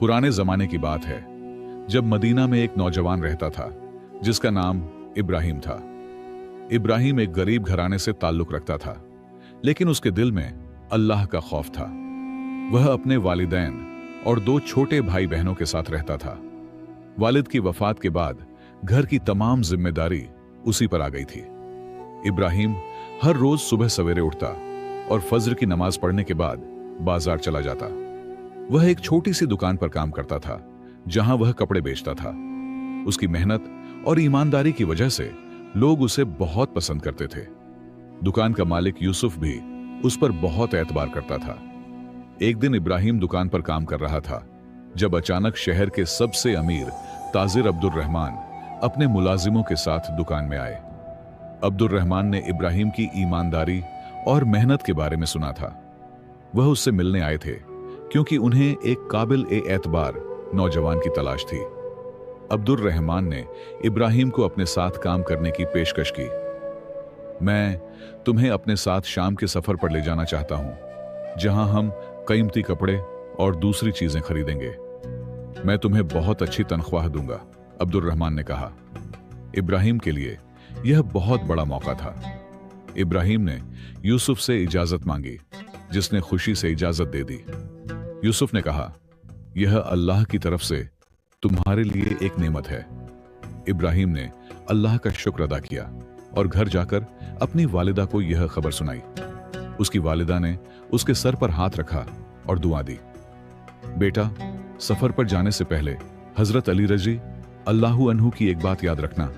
पुराने जमाने की बात है, जब मदीना में एक नौजवान रहता था जिसका नाम इब्राहिम था। इब्राहिम एक गरीब घराने से ताल्लुक रखता था, लेकिन उसके दिल में अल्लाह का खौफ था। वह अपने वालिदैन और 2 छोटे भाई बहनों के साथ रहता था। वालिद की वफात के बाद घर की तमाम जिम्मेदारी उसी पर आ गई थी। इब्राहिम हर रोज सुबह सवेरे उठता और फज्र की नमाज पढ़ने के बाद बाजार चला जाता। वह एक छोटी सी दुकान पर काम करता था, जहां वह कपड़े बेचता था। उसकी मेहनत और ईमानदारी की वजह से लोग उसे बहुत पसंद करते थे। दुकान का मालिक यूसुफ भी उस पर बहुत एतबार करता था। एक दिन इब्राहिम दुकान पर काम कर रहा था, जब अचानक शहर के सबसे अमीर ताजिर अब्दुल रहमान अपने मुलाजिमों के साथ दुकान में आए। अब्दुल रहमान ने इब्राहिम की ईमानदारी और मेहनत के बारे में सुना था। वह उससे मिलने आए थे क्योंकि उन्हें एक काबिल एतबार नौजवान की तलाश थी। अब्दुल रहमान ने इब्राहिम को अपने साथ काम करने की पेशकश की। मैं तुम्हें अपने साथ शाम के सफर पर ले जाना चाहता हूं, जहां हम कीमती कपड़े और दूसरी चीजें खरीदेंगे। मैं तुम्हें बहुत अच्छी तनख्वाह दूंगा, अब्दुल रहमान ने कहा। इब्राहिम के लिए यह बहुत बड़ा मौका था। इब्राहिम ने यूसुफ से इजाजत मांगी, जिसने खुशी से इजाजत दे दी। यूसुफ ने कहा, यह अल्लाह की तरफ से तुम्हारे लिए एक नेमत है। इब्राहिम ने अल्लाह का शुक्र अदा किया और घर जाकर अपनी वालिदा को यह खबर सुनाई। उसकी वालिदा ने उसके सर पर हाथ रखा और दुआ दी। बेटा, सफर पर जाने से पहले हजरत अली रजी अल्लाहु अन्हु की एक बात याद रखना,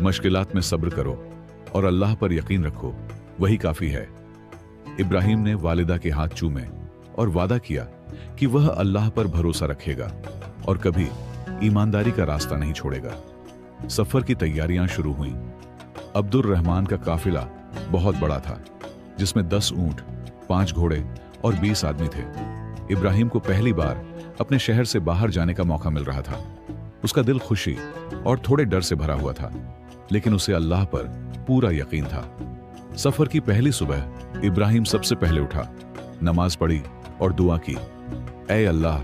मुश्किलात में सब्र करो और अल्लाह पर यकीन रखो, वही काफी है। इब्राहिम ने वालिदा के हाथ चूमे और वादा किया कि वह अल्लाह पर भरोसा रखेगा और कभी ईमानदारी का रास्ता नहीं छोड़ेगा। सफर की तैयारियां शुरू हुईं। अब्दुल रहमान का काफिला बहुत बड़ा था, जिसमें 10 ऊंट, 5 घोड़े और 20 आदमी थे। इब्राहिम को पहली बार अपने शहर से बाहर जाने का मौका मिल रहा था। उसका दिल खुशी और थोड़े डर से भरा हुआ था, लेकिन उसे अल्लाह पर पूरा यकीन था। सफर की पहली सुबह इब्राहिम सबसे पहले उठा, नमाज पढ़ी और दुआ की, ऐ अल्लाह,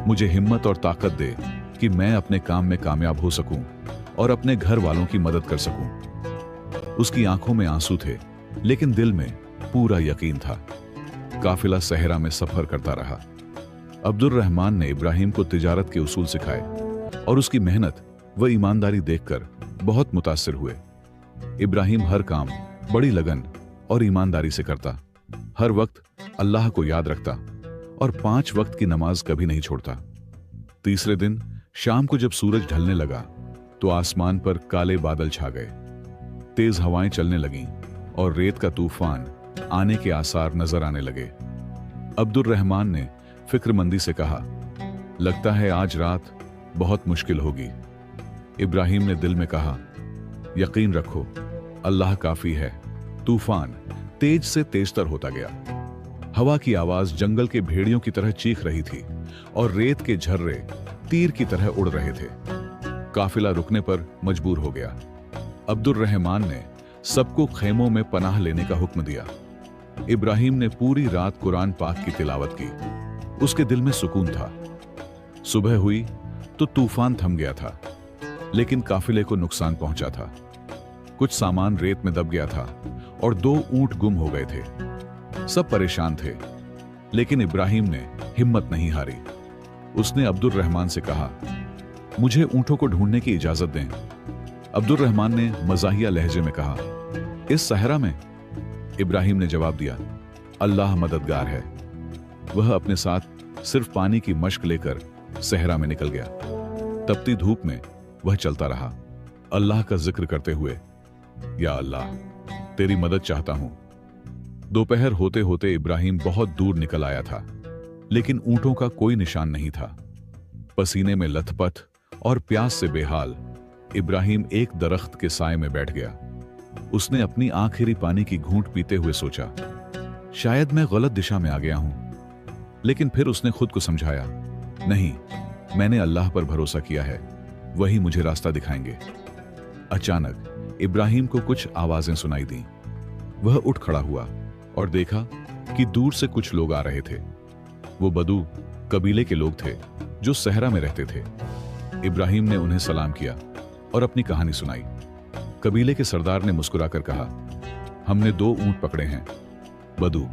मुझे हिम्मत और ताकत दे कि मैं अपने काम में कामयाब हो सकूं और अपने घर वालों की मदद कर सकूं। उसकी आंखों में आंसू थे, लेकिन दिल में पूरा यकीन था। काफिला सहरा में सफर करता रहा। अब्दुल रहमान ने इब्राहिम को तिजारत के उसूल सिखाए और उसकी मेहनत व ईमानदारी देखकर बहुत मुतासिर हुए। इब्राहिम हर काम बड़ी लगन और ईमानदारी से करता, हर वक्त अल्लाह को याद रखता और 5 वक्त की नमाज कभी नहीं छोड़ता। तीसरे दिन शाम को जब सूरज ढलने लगा तो आसमान पर काले बादल छा गए। तेज हवाएं चलने लगीं और रेत का तूफान आने के आसार नजर आने लगे। अब्दुल रहमान ने फिक्रमंदी से कहा, लगता है आज रात बहुत मुश्किल होगी। इब्राहिम ने दिल में कहा, यकीन रखो, अल्लाह काफी है। तूफान तेज से तेजतर होता गया। हवा की आवाज जंगल के भेड़ियों की तरह चीख रही थी और रेत के झर्रे तीर की तरह उड़ रहे थे। काफिला रुकने पर मजबूर हो गया। अब्दुल रहमान ने सबको खेमों में पनाह लेने का हुक्म दिया। इब्राहिम ने पूरी रात कुरान पाक की तिलावत की। उसके दिल में सुकून था। सुबह हुई तो तूफान थम गया था, लेकिन काफिले को नुकसान पहुंचा था। कुछ सामान रेत में दब गया था और 2 ऊंट गुम हो गए थे। सब परेशान थे, लेकिन इब्राहिम ने हिम्मत नहीं हारी। उसने अब्दुल रहमान से कहा, मुझे ऊंटों को ढूंढने की इजाजत दें। अब्दुल रहमान ने मज़ाहिया लहजे में कहा, इस सहरा में? इब्राहिम ने जवाब दिया, अल्लाह मददगार है। वह अपने साथ सिर्फ पानी की मश्क लेकर सहरा में निकल गया। तपती धूप में वह चलता रहा, अल्लाह का जिक्र करते हुए, या अल्लाह, तेरी मदद चाहता हूं। दोपहर होते होते इब्राहिम बहुत दूर निकल आया था, लेकिन ऊंटों का कोई निशान नहीं था। पसीने में लथपथ और प्यास से बेहाल इब्राहिम एक दरख्त के साए में बैठ गया। उसने अपनी आखिरी पानी की घूंट पीते हुए सोचा, शायद मैं गलत दिशा में आ गया हूं। लेकिन फिर उसने खुद को समझाया, नहीं, मैंने अल्लाह पर भरोसा किया है, वही मुझे रास्ता दिखाएंगे। अचानक इब्राहिम को कुछ आवाजें सुनाई दी। वह उठ खड़ा हुआ और देखा कि दूर से कुछ लोग आ रहे थे। वो बदू कबीले के लोग थे जो सहरा में रहते थे। इब्राहिम ने उन्हें सलाम किया और अपनी कहानी सुनाई। कबीले के सरदार ने मुस्कुराकर कहा, हमने 2 ऊंट पकड़े हैं। बदू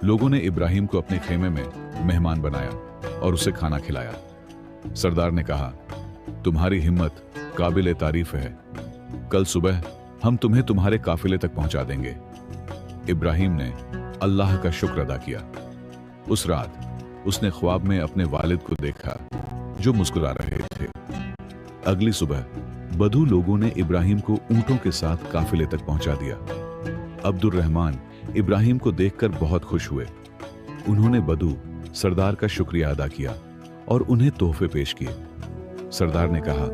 लोगों ने इब्राहिम को अपने खेमे में मेहमान बनाया और उसे खाना खिलाया। सरदार ने कहा, तुम्हारी हिम्मत काबिल तारीफ है। कल सुबह हम तुम्हें तुम्हारे काफिले तक पहुंचा देंगे। इब्राहिम ने अल्लाह का शुक्र अदा किया। उस रात उसने ख्वाब में अपने वालिद को देखा जो मुस्कुरा रहे थे। अगली सुबह बदू लोगों ने इब्राहिम को ऊंटों के साथ काफिले तक पहुंचा दिया। अब्दुर रहमान इब्राहिम को देखकर बहुत खुश हुए। उन्होंने बदू सरदार का शुक्रिया अदा किया और उन्हें तोहफे पेश किए। सरदार ने कहा,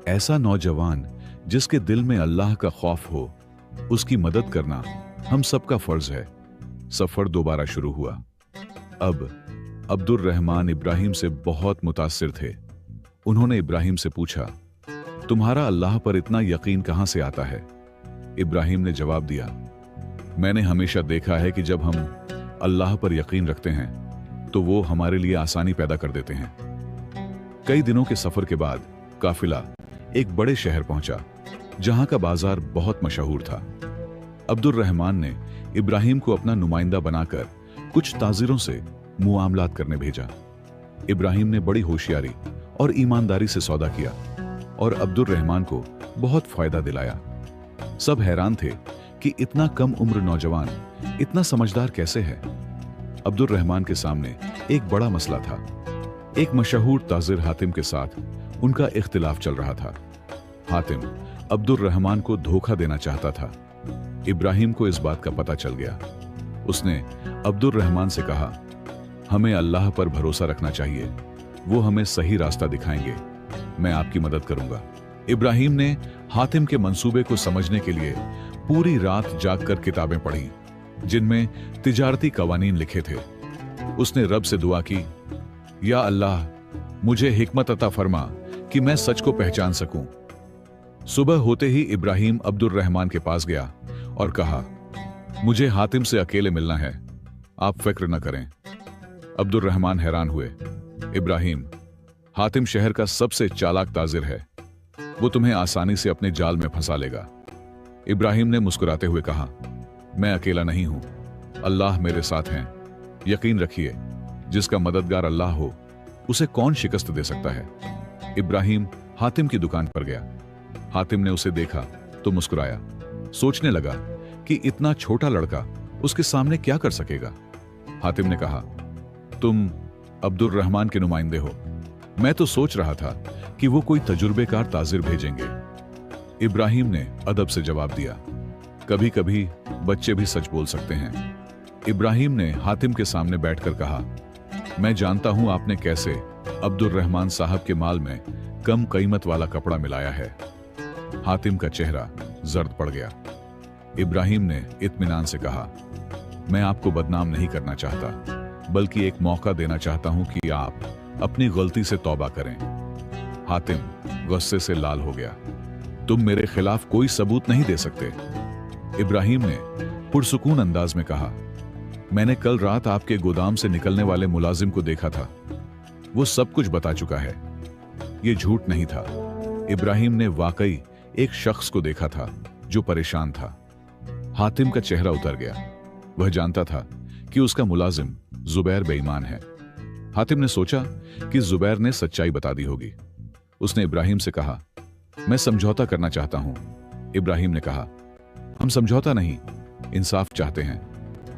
ऐसा नौजवान जिसके दिल में अल्लाह का खौफ हो, उसकी मदद करना हम सबका फर्ज है। सफर दोबारा शुरू हुआ। अब अब्दुर रहमान इब्राहिम से बहुत मुतासिर थे। उन्होंने इब्राहिम से पूछा, तुम्हारा अल्लाह पर इतना यकीन कहां से आता है? इब्राहिम ने जवाब दिया, मैंने हमेशा देखा है कि जब हम अल्लाह पर यकीन रखते हैं तो वो हमारे लिए आसानी पैदा कर देते हैं। कई दिनों के सफर के बाद काफिला एक बड़े शहर पहुंचा जहां का बाजार बहुत मशहूर था। अब्दुर रहमान ने इब्राहिम को अपना नुमाइंदा बनाकर कुछ ताजिरों से मुआमलात करने भेजा। इब्राहिम ने बड़ी होशियारी और ईमानदारी से सौदा किया और अब्दुर रहमान को बहुत फायदा दिलाया। सब हैरान थे कि इतना कम उम्र नौजवान इतना समझदार कैसे है। अब्दुर रहमान के सामने एक बड़ा मसला था। एक मशहूर ताजिर हातिम के साथ उनका इख्तिलाफ चल रहा था। हातिम अब्दुर रहमान को धोखा देना चाहता था। इब्राहिम को इस बात का पता चल गया। उसने अब्दुर रहमान से कहा, हमें अल्लाह पर भरोसा रखना चाहिए, वो हमें सही रास्ता दिखाएंगे, मैं आपकी मदद करूंगा। इब्राहिम ने हातिम के मंसूबे को समझने के लिए पूरी रात जागकर किताबें पढ़ी जिनमें तिजारती कवानीन लिखे थे। उसने रब से दुआ की, या अल्लाह मुझे हिकमत अता फरमा कि मैं सच को पहचान सकूं। सुबह होते ही इब्राहिम अब्दुर रहमान के पास गया और कहा, मुझे हातिम से अकेले मिलना है, आप फिक्र न करें। अब्दुर रहमान हैरान हुए। इब्राहिम, हातिम शहर का सबसे चालाक ताजिर है, वो तुम्हें आसानी से अपने जाल में फंसा लेगा। इब्राहिम ने मुस्कुराते हुए कहा, मैं अकेला नहीं हूं, अल्लाह मेरे साथ हैं। यकीन रखिए, जिसका मददगार अल्लाह हो उसे कौन शिकस्त दे सकता है। इब्राहिम हातिम की दुकान पर गया। हातिम ने उसे देखा तो मुस्कुराया। सोचने लगा कि इतना छोटा लड़का उसके सामने क्या कर सकेगा। हातिम ने कहा, तुम अब्दुर रहमान के नुमाइंदे हो, मैं तो सोच रहा था कि वो कोई तजुर्बेकार ताजिर भेजेंगे। इब्राहिम ने अदब से जवाब दिया, कभी कभी बच्चे भी सच बोल सकते हैं। इब्राहिम ने हातिम के सामने बैठकर कहा, मैं जानता हूं आपने कैसे अब्दुर रहमान साहब के माल में कम कीमत वाला कपड़ा मिलाया है। हातिम का चेहरा जर्द पड़ गया। इब्राहिम ने इत्मीनान से कहा, मैं आपको बदनाम नहीं करना चाहता, बल्कि एक मौका देना चाहता हूं कि आप अपनी गलती से तौबा करें। हातिम गुस्से से लाल हो गया। तुम मेरे खिलाफ कोई सबूत नहीं दे सकते। इब्राहिम ने पुरसुकून अंदाज में कहा, मैंने कल रात आपके गोदाम से निकलने वाले मुलाजिम को देखा था, वो सब कुछ बता चुका है। ये झूठ नहीं था। इब्राहिम ने वाकई एक शख्स को देखा था जो परेशान था। हातिम का चेहरा उतर गया। वह जानता था कि उसका मुलाजिम जुबैर बेईमान है। हातिम ने सोचा कि जुबैर ने सच्चाई बता दी होगी। उसने इब्राहिम से कहा, मैं समझौता करना चाहता हूं। इब्राहिम ने कहा, हम समझौता नहीं, इंसाफ चाहते हैं।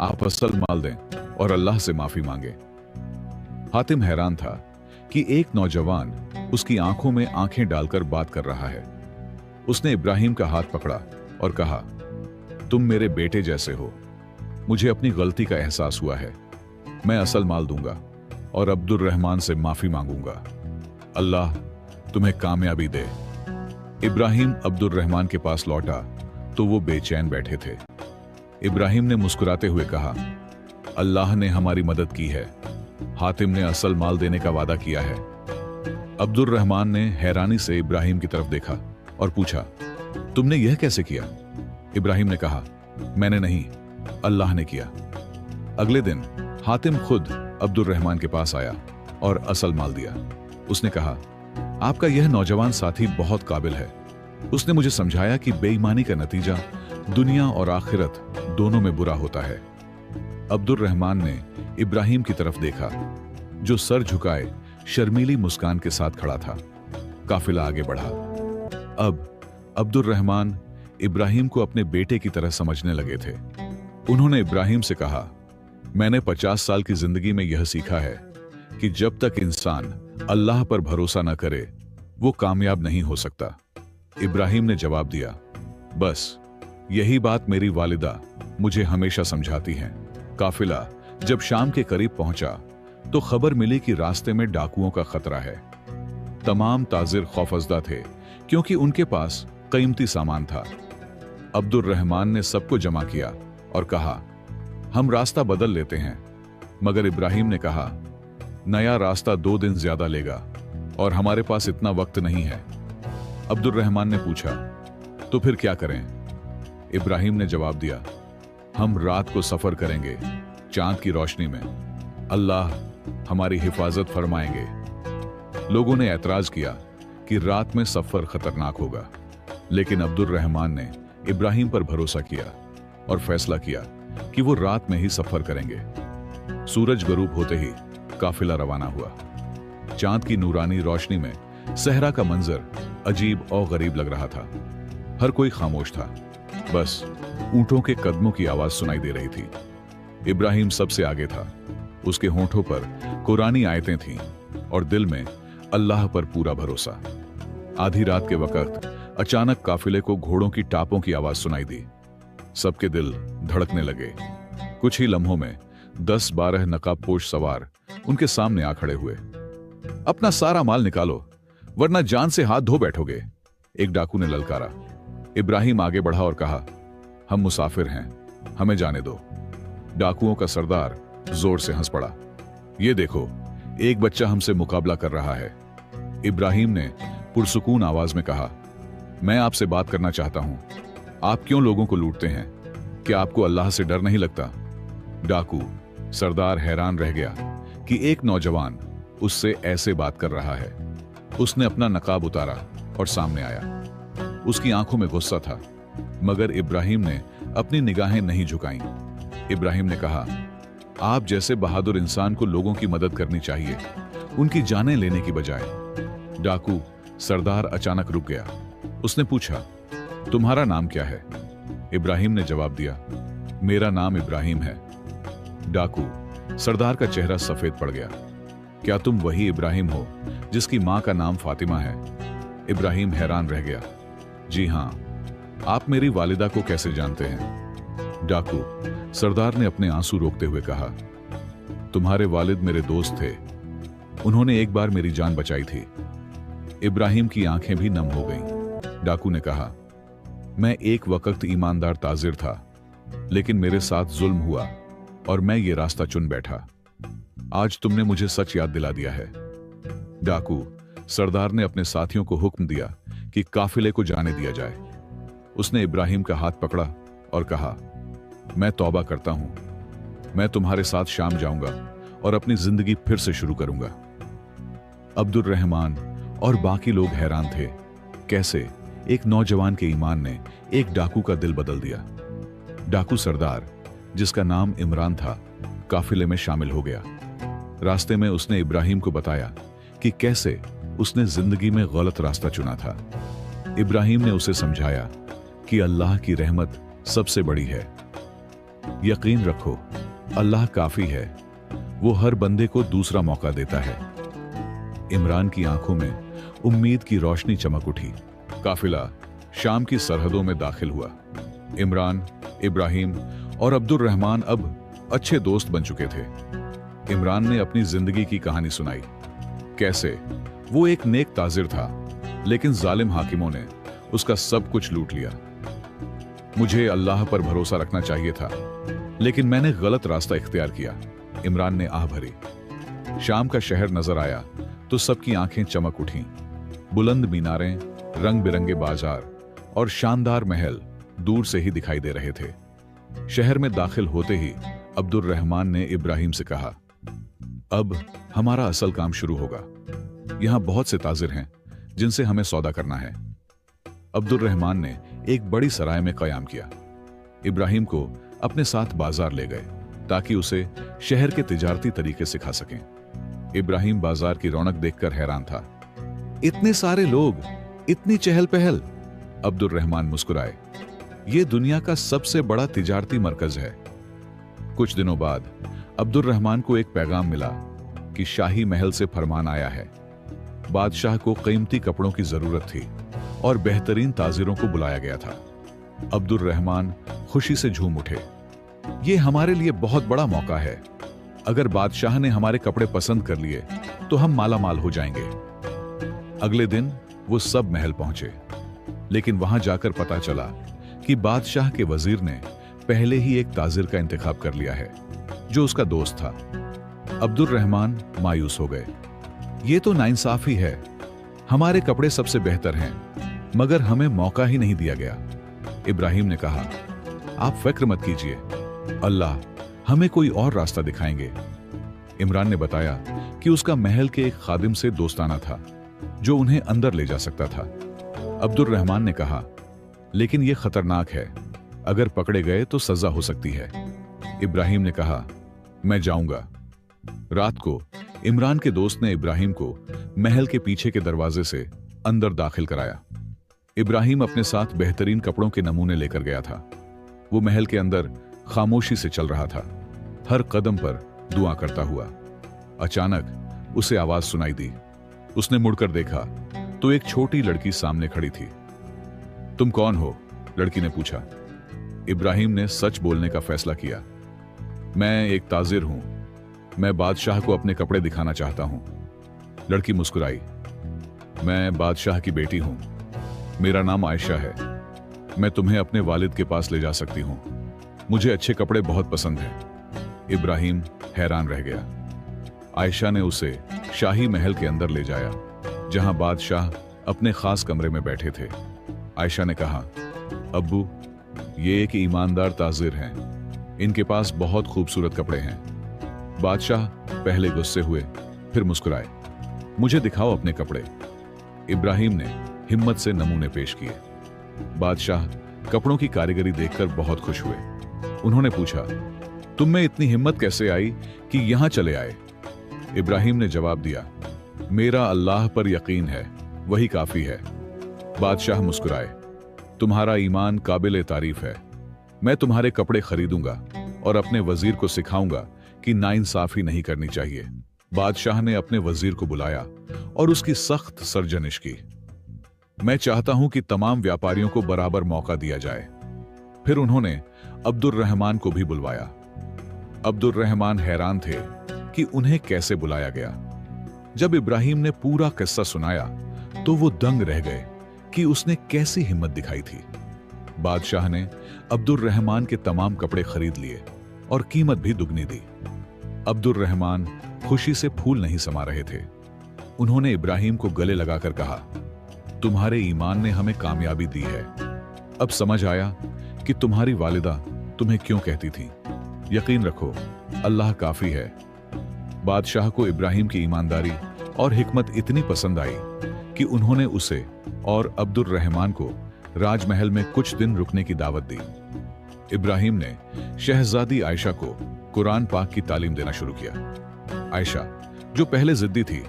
आप असल माल दें और अल्लाह से माफी मांगे। हातिम हैरान था कि एक नौजवान उसकी आंखों में आंखें डालकर बात कर रहा है। उसने इब्राहिम का हाथ पकड़ा और कहा, तुम मेरे बेटे जैसे हो, मुझे अपनी गलती का एहसास हुआ है। मैं असल माल दूंगा और अब्दुर रहमान से माफी मांगूंगा। अल्लाह तुम्हें कामयाबी दे। इब्राहिम अब्दुर रहमान के पास लौटा तो वो बेचैन बैठे थे। इब्राहिम ने मुस्कुराते हुए कहा, अल्लाह ने हमारी मदद की है। हातिम ने असल माल देने का वादा किया है। अब्दुर रहमान ने हैरानी से इब्राहिम की तरफ देखा और पूछा, तुमने यह कैसे किया? इब्राहिम ने कहा, मैंने नहीं, अल्लाह ने किया। अगले दिन हातिम खुद अब्दुर रहमान के पास आया और असल माल दिया। उसने कहा, आपका यह नौजवान साथी बहुत काबिल है। उसने मुझे समझाया कि बेईमानी का नतीजा दुनिया और आखिरत दोनों में बुरा होता है। अब्दुर रहमान ने इब्राहिम की तरफ देखा, जो सर झुकाए शर्मीली मुस्कान के साथ खड़ा था। काफिला आगे बढ़ा। अब अब्दुर रहमान इब्राहिम को अपने बेटे की तरह समझने लगे थे। उन्होंने इब्राहिम से कहा, मैंने 50 साल की जिंदगी में यह सीखा है कि जब तक इंसान अल्लाह पर भरोसा न करे वो कामयाब नहीं हो सकता। इब्राहिम ने जवाब दिया, बस यही बात मेरी वालिदा मुझे हमेशा समझाती हैं। काफिला जब शाम के करीब पहुंचा तो खबर मिली कि रास्ते में डाकुओं का खतरा है। तमाम ताजिर खौफजदा थे क्योंकि उनके पास कीमती सामान था। अब्दुर रहमान ने सबको जमा किया और कहा, हम रास्ता बदल लेते हैं। मगर इब्राहिम ने कहा, नया रास्ता 2 दिन ज्यादा लेगा और हमारे पास इतना वक्त नहीं है। अब्दुर रहमान ने पूछा, तो फिर क्या करें? इब्राहिम ने जवाब दिया, हम रात को सफर करेंगे चांद की रोशनी में। अल्लाह हमारी हिफाजत फरमाएंगे। लोगों ने ऐतराज किया कि रात में सफर खतरनाक होगा, लेकिन अब्दुर रहमान ने इब्राहिम पर भरोसा किया और फैसला किया कि वो रात में ही सफर करेंगे। सूरज गरूब होते ही काफिला रवाना हुआ। चांद की नूरानी रोशनी में सहरा का मंजर अजीब और गरीब लग रहा था। हर कोई खामोश था, बस ऊंटों के कदमों की आवाज सुनाई दे रही थी। इब्राहिम सबसे आगे था। उसके होंठों पर कुरानी आयतें थीं और दिल में अल्लाह पर पूरा भरोसा। आधी रात के वक्त अचानक काफिले को घोड़ों की टापों की आवाज सुनाई दी। सबके दिल धड़कने लगे। कुछ ही लम्हों में 10-12 नकाबपोश सवार उनके सामने आ खड़े हुए। अपना सारा माल निकालो वरना जान से हाथ धो बैठोगे, एक डाकू ने ललकारा। इब्राहिम आगे बढ़ा और कहा, हम मुसाफिर हैं, हमें जाने दो। डाकुओं का सरदार जोर से हंस पड़ा। ये देखो, एक बच्चा हमसे मुकाबला कर रहा है। इब्राहिम ने पुरसुकून आवाज में कहा, मैं आपसे बात करना चाहता हूं। आप क्यों लोगों को लूटते हैं? क्या आपको अल्लाह से डर नहीं लगता? डाकू सरदार हैरान रह गया कि एक नौजवान उससे ऐसे बात कर रहा है। उसने अपना नकाब उतारा और सामने आया। उसकी आंखों में गुस्सा था, मगर इब्राहिम ने अपनी निगाहें नहीं झुकाईं। इब्राहिम ने कहा, आप जैसे बहादुर इंसान को लोगों की मदद करनी चाहिए, उनकी जानें लेने की बजाय। डाकू सरदार अचानक रुक गया। उसने पूछा, तुम्हारा नाम क्या है? इब्राहिम ने जवाब दिया, मेरा नाम इब्राहिम है। डाकू सरदार का चेहरा सफेद पड़ गया। क्या तुम वही इब्राहिम हो जिसकी मां का नाम फातिमा है? इब्राहिम हैरान रह गया। जी हां, आप मेरी वालिदा को कैसे जानते हैं? डाकू सरदार ने अपने आंसू रोकते हुए कहा, तुम्हारे वालिद मेरे दोस्त थे, उन्होंने एक बार मेरी जान बचाई थी। इब्राहिम की आंखें भी नम हो गईं। डाकू ने कहा, मैं एक वक्त ईमानदार ताजिर था, लेकिन मेरे साथ जुल्म हुआ और मैं ये रास्ता चुन बैठा। आज तुमने मुझे सच याद दिला दिया है। डाकू सरदार ने अपने साथियों को हुक्म दिया कि काफिले को जाने दिया जाए। उसने इब्राहिम का हाथ पकड़ा और कहा, मैं तौबा करता हूं, मैं तुम्हारे साथ शाम जाऊंगा और अपनी जिंदगी फिर से शुरू करूंगा। अब्दुर रहमान और बाकी लोग हैरान थे, कैसे एक नौजवान के ईमान ने एक डाकू का दिल बदल दिया। डाकू सरदार, जिसका नाम इमरान था, काफिले में शामिल हो गया। रास्ते में उसने इब्राहिम को बताया कि कैसे उसने जिंदगी में गलत रास्ता चुना था। इब्राहिम ने उसे समझाया कि अल्लाह की रहमत सबसे बड़ी है। यकीन रखो, अल्लाह काफी है, वो हर बंदे को दूसरा मौका देता है। इमरान की आंखों में उम्मीद की रोशनी चमक उठी। काफिला शाम की सरहदों में दाखिल हुआ। इमरान, इब्राहिम और अब्दुर रहमान अब अच्छे दोस्त बन चुके थे। इमरान ने अपनी जिंदगी की कहानी सुनाई, कैसे वो एक नेक ताजिर था, लेकिन जालिम हाकिमों ने उसका सब कुछ लूट लिया। मुझे अल्लाह पर भरोसा रखना चाहिए था, लेकिन मैंने गलत रास्ता इख्तियार किया, इमरान ने आह भरी। शाम का शहर नजर आया तो सबकी आंखें चमक उठीं। बुलंद मीनारें, रंग बिरंगे बाजार और शानदार महल दूर से ही दिखाई दे रहे थे। शहर में दाखिल होते ही अब्दुर रहमान ने इब्राहिम से कहा, अब हमारा असल काम शुरू होगा। यहाँ बहुत से ताजिर हैं जिनसे हमें सौदा करना है। अब्दुल रहमान ने एक बड़ी सराय में कयाम किया। इब्राहिम को अपने साथ बाजार ले गए ताकि उसे शहर के तिजारती तरीके सिखा सकें। इब्राहिम बाजार की रौनक देखकर हैरान था। इतने सारे लोग, इतनी चहल पहल। अब्दुल रहमान मुस्कुराए। यह दुनिया का सबसे बड़ा तिजारती मरकज है। कुछ दिनों बाद अब्दुल रहमान को एक पैगाम मिला कि शाही महल से फरमान आया है। बादशाह को कीमती कपड़ों की जरूरत थी और बेहतरीन ताजिरों को बुलाया गया था। अब्दुल रहमान खुशी से झूम उठे। यह हमारे लिए बहुत बड़ा मौका है। अगर बादशाह ने हमारे कपड़े पसंद कर लिए तो हम माला माल हो जाएंगे। अगले दिन वो सब महल पहुंचे, लेकिन वहां जाकर पता चला कि बादशाह के वजीर ने पहले ही एक ताजिर का इंतखाब कर लिया है जो उसका दोस्त था। अब्दुल रहमान मायूस हो गए। ये तो नाइंसाफी है। हमारे कपड़े सबसे बेहतर हैं, मगर हमें मौका ही नहीं दिया गया। इब्राहिम ने कहा, आप फिक्र मत कीजिए, अल्लाह हमें कोई और रास्ता दिखाएंगे। इमरान ने बताया कि उसका महल के एक खादिम से दोस्ताना था जो उन्हें अंदर ले जा सकता था। अब्दुल रहमान ने कहा, लेकिन यह खतरनाक है, अगर पकड़े गए तो सजा हो सकती है। इब्राहिम ने कहा, मैं जाऊंगा। रात को इमरान के दोस्त ने इब्राहिम को महल के पीछे के दरवाजे से अंदर दाखिल कराया। इब्राहिम अपने साथ बेहतरीन कपड़ों के नमूने लेकर गया था। वो महल के अंदर खामोशी से चल रहा था, हर कदम पर दुआ करता हुआ। अचानक उसे आवाज सुनाई दी। उसने मुड़कर देखा तो एक छोटी लड़की सामने खड़ी थी। तुम कौन हो? लड़की ने पूछा। इब्राहिम ने सच बोलने का फैसला किया। मैं एक ताजिर हूं, मैं बादशाह को अपने कपड़े दिखाना चाहता हूं। लड़की मुस्कुराई। मैं बादशाह की बेटी हूं, मेरा नाम आयशा है। मैं तुम्हें अपने वालिद के पास ले जा सकती हूं। मुझे अच्छे कपड़े बहुत पसंद हैं। इब्राहिम हैरान रह गया। आयशा ने उसे शाही महल के अंदर ले जाया, जहां बादशाह अपने खास कमरे में बैठे थे। आयशा ने कहा, अब्बू, ये एक ईमानदार ताजिर हैं, इनके पास बहुत खूबसूरत कपड़े हैं। बादशाह पहले गुस्से हुए, फिर मुस्कुराए। मुझे दिखाओ अपने कपड़े। इब्राहिम ने हिम्मत से नमूने पेश किए। बादशाह कपड़ों की कारीगरी देखकर बहुत खुश हुए। उन्होंने पूछा, तुम में इतनी हिम्मत कैसे आई कि यहां चले आए? इब्राहिम ने जवाब दिया, मेरा अल्लाह पर यकीन है, वही काफी है। बादशाह मुस्कुराए। तुम्हारा ईमान काबिल तारीफ है। मैं तुम्हारे कपड़े खरीदूंगा और अपने वजीर को सिखाऊंगा कि नाइंसाफी नहीं करनी चाहिए। बादशाह ने अपने वजीर को बुलाया और उसकी सख्त सरजनिश की। मैं चाहता हूं कि तमाम व्यापारियों को बराबर मौका दिया जाए। फिर उन्होंने अब्दुल रहमान को भी बुलवाया। अब्दुल रहमान हैरान थे कि उन्हें कैसे बुलाया गया। जब इब्राहिम ने पूरा किस्सा सुनाया तो वो दंग रह गए कि उसने कैसी हिम्मत दिखाई थी। बादशाह ने अब्दुल रहमान के तमाम कपड़े खरीद लिए और कीमत भी दुगनी दी। अब्दुल रहमान खुशी से फूल नहीं समा रहे थे। उन्होंने इब्राहिम को गले लगाकर कहा, तुम्हारे ईमान ने हमें कामयाबी दी है। अब समझ आया कि तुम्हारी वालिदा तुम्हें क्यों कहती थी। यकीन रखो, अल्लाह काफी है। बादशाह को इब्राहिम की ईमानदारी और हिकमत इतनी पसंद आई कि उन्होंने उसे और अब्दुल रहमान को राजमहल में कुछ दिन रुकने की दावत दी। इब्राहिम ने शहजादी आयशा को कुरान पाक की तालीम देना शुरू किया। आयशा, जो पहले जिद्दी थी,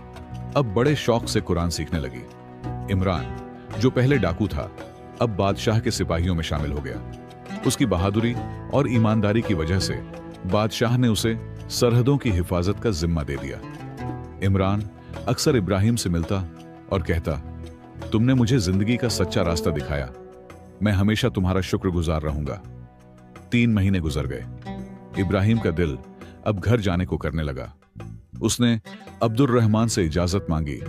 अब बड़े शौक से कुरान सीखने लगी। इमरान, जो पहले डाकू था, अब बादशाह के सिपाहियों में शामिल हो गया। उसकी बहादुरी और ईमानदारी की वजह से बादशाह ने उसे सरहदों की हिफाजत का जिम्मा दे दिया। इमरान अक्सर इब्राहिम से मिलता और कहता, तुमने मुझे जिंदगी का सच्चा रास्ता दिखाया, मैं हमेशा तुम्हारा शुक्रगुजार रहूंगा। 3 महीने गुजर गए। इब्राहिम का दिल अब घर जाने को करने लगा। उसने अब्दुल रहमान से इजाजत मांगी।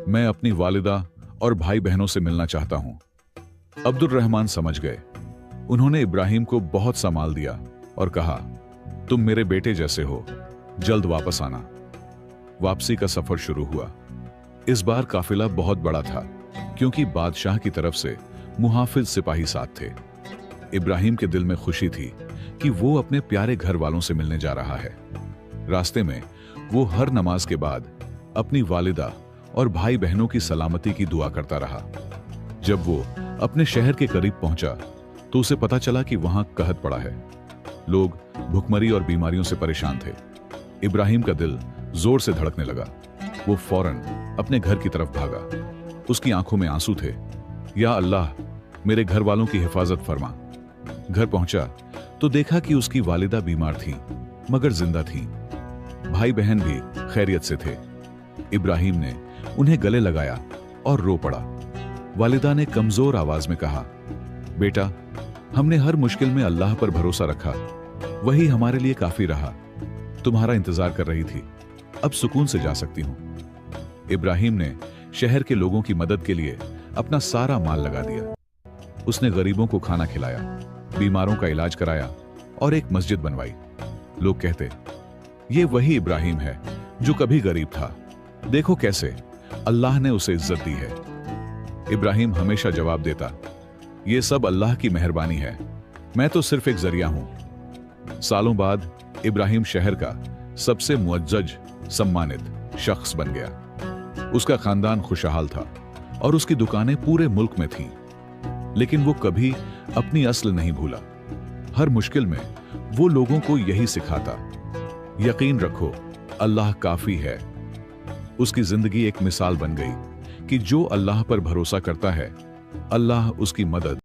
मैं अपनी वालिदा और भाई बहनों से मिलना चाहता हूं। अब्दुल रहमान समझ गए। उन्होंने इब्राहिम को बहुत सा माल दिया और कहा, तुम मेरे बेटे जैसे हो, जल्द वापस आना। वापसी का सफर शुरू हुआ। इस बार काफिला बहुत बड़ा था क्योंकि बादशाह की तरफ से मुहाफिज सिपाही साथ थे। इब्राहिम के दिल में खुशी थी कि वो अपने प्यारे घर वालों से मिलने जा रहा है। रास्ते में वो हर नमाज के बाद अपनी वालिदा और भाई बहनों की सलामती की दुआ करता रहा। जब वो अपने शहर के करीब पहुंचा तो उसे पता चला कि वहां कहत पड़ा है। लोग भुखमरी और बीमारियों से परेशान थे। इब्राहिम का दिल जोर से धड़कने लगा। वो फौरन अपने घर की तरफ भागा। उसकी आंखों में आंसू थे। या अल्लाह, मेरे घर वालों की हिफाजत फरमा। घर पहुंचा तो देखा कि उसकी वालिदा बीमार थी मगर जिंदा थी। भाई बहन भी खैरियत से थे। इब्राहिम ने उन्हें गले लगाया और रो पड़ा। वालिदा ने कमजोर आवाज में कहा, बेटा, हमने हर मुश्किल में अल्लाह पर भरोसा रखा, वही हमारे लिए काफी रहा। तुम्हारा इंतजार कर रही थी, अब सुकून से जा सकती हूं। इब्राहिम ने शहर के लोगों की मदद के लिए अपना सारा माल लगा दिया। उसने गरीबों को खाना खिलाया, बीमारों का इलाज कराया और एक मस्जिद बनवाई। लोग कहते, ये वही इब्राहिम है जो कभी गरीब था। देखो कैसे अल्लाह ने उसे इज्जत दी है। इब्राहिम हमेशा जवाब देता, ये सब अल्लाह की मेहरबानी है, मैं तो सिर्फ एक जरिया हूं। सालों बाद इब्राहिम शहर का सबसे मुअज्जज सम्मानित शख्स बन गया। उसका खानदान खुशहाल था और उसकी दुकानें पूरे मुल्क में थीं। लेकिन वो कभी अपनी असल नहीं भूला। हर मुश्किल में वो लोगों को यही सिखाता, यकीन रखो अल्लाह काफी है। उसकी जिंदगी एक मिसाल बन गई कि जो अल्लाह पर भरोसा करता है, अल्लाह उसकी मदद